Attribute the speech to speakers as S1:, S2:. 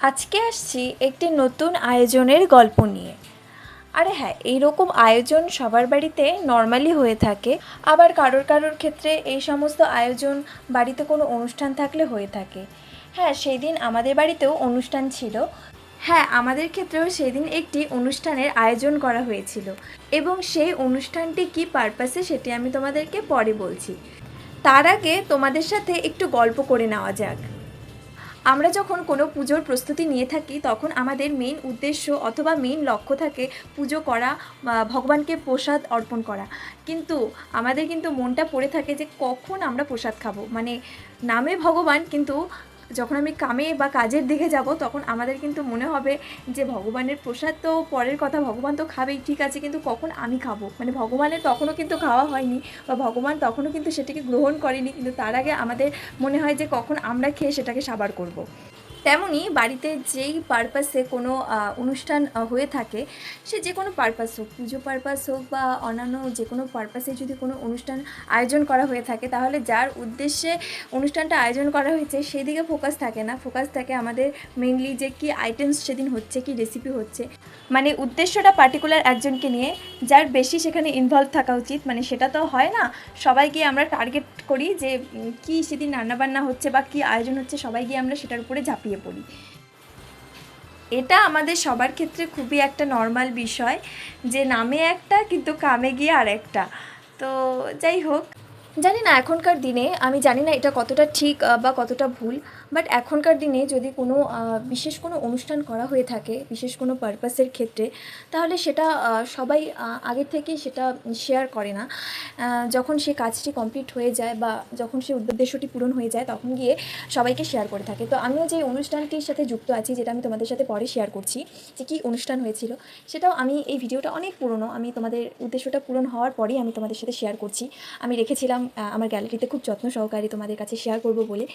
S1: আজকে আসছি একটি নতুন আয়োজনের গল্প নিয়ে। আরে হ্যাঁ, এইরকম আয়োজন সবার বাড়িতে নর্মালি হয়ে থাকে, আবার কারোর কারোর ক্ষেত্রে এই সমস্ত আয়োজন বাড়িতে কোনো অনুষ্ঠান থাকলে হয়ে থাকে। হ্যাঁ, সেই দিন আমাদের বাড়িতেও অনুষ্ঠান ছিল। হ্যাঁ, আমাদের ক্ষেত্রেও সেদিন একটি অনুষ্ঠানের আয়োজন করা হয়েছিল, এবং সেই অনুষ্ঠানটি কী পারপাসে সেটি আমি তোমাদেরকে পরে বলছি। তার আগে তোমাদের সাথে একটু গল্প করে নেওয়া যাক। আমরা যখন কোনো পুজোর প্রস্তুতি নিয়ে থাকি তখন আমাদের মেন উদ্দেশ্য অথবা মেন লক্ষ্য থাকে পুজো করা বা ভগবানকে প্রসাদ অর্পণ করা। কিন্তু আমাদের কিন্তু মনটা পড়ে থাকে যে কখন আমরা প্রসাদ খাবো, মানে নামে ভগবান কিন্তু যখন আমি কামে বা কাজের দিকে যাব তখন আমাদের কিন্তু মনে হবে যে ভগবানের প্রসাদ তো পরের কথা, ভগবান তো খাবেই ঠিক আছে, কিন্তু কখন আমি খাবো, মানে ভগবানের তখনও কিন্তু খাওয়া হয়নি বা ভগবান তখনও কিন্তু সেটাকে গ্রহণ করেনি, কিন্তু তার আগে আমাদের মনে হয় যে কখন আমরা খেয়ে সেটাকে সাবার করব। তেমনই বাড়িতে যেই পারপাসে কোনো অনুষ্ঠান হয়ে থাকে, সে যে কোনো পারপাস হোক, পুজো পারপাস হোক বা অন্যান্য যে কোনো পারপাসে যদি কোনো অনুষ্ঠান আয়োজন করা হয়ে থাকে, তাহলে যার উদ্দেশ্যে অনুষ্ঠানটা আয়োজন করা হয়েছে সেই দিকে ফোকাস থাকে না, ফোকাস থাকে আমাদের মেনলি যে কী আইটেমস সেদিন হচ্ছে, কী রেসিপি হচ্ছে, মানে উদ্দেশ্যটা পার্টিকুলার একজনকে নিয়ে, যার বেশি সেখানে ইনভলভ থাকা উচিত। মানে সেটা তো হয় না, সবাইকে আমরা টার্গেট করি যে কী সেদিন রান্নাবান্না হচ্ছে বা কী আয়োজন হচ্ছে, সবাই গিয়ে আমরা সেটার উপরে ঝাঁপিয়ে পড়ি। এটা আমাদের সবার ক্ষেত্রে খুবই একটা নর্মাল বিষয় যে নামে একটা কিন্তু কামে গিয়ে আর একটা। তো যাই হোক, জানি না এখনকার দিনে, আমি জানি না এটা কতটা ঠিক বা কতটা ভুল, বাট এখনকার দিনে যদি কোনো বিশেষ কোনো অনুষ্ঠান করা হয়ে থাকে বিশেষ কোনো পারপাসের ক্ষেত্রে, তাহলে সেটা সবাই আগের থেকেই সেটা শেয়ার করে না। যখন সে কাজটি কমপ্লিট হয়ে যায় বা যখন সে উদ্দেশ্যটি পূরণ হয়ে যায় তখন গিয়ে সবাইকে শেয়ার করে থাকে। তো আমিও যে অনুষ্ঠানটির সাথে যুক্ত আছি, যেটা আমি তোমাদের সাথে পরে শেয়ার করছি যে কী অনুষ্ঠান হয়েছিল, সেটাও আমি, এই ভিডিওটা অনেক পুরনো, আমি তোমাদের উদ্দেশ্যটা পূরণ হওয়ার পরেই আমি তোমাদের সাথে শেয়ার করছি। আমি রেখেছিলাম আমার গ্যালারিতে খুব যত্ন সহকারে তোমাদের কাছে শেয়ার করব বলে।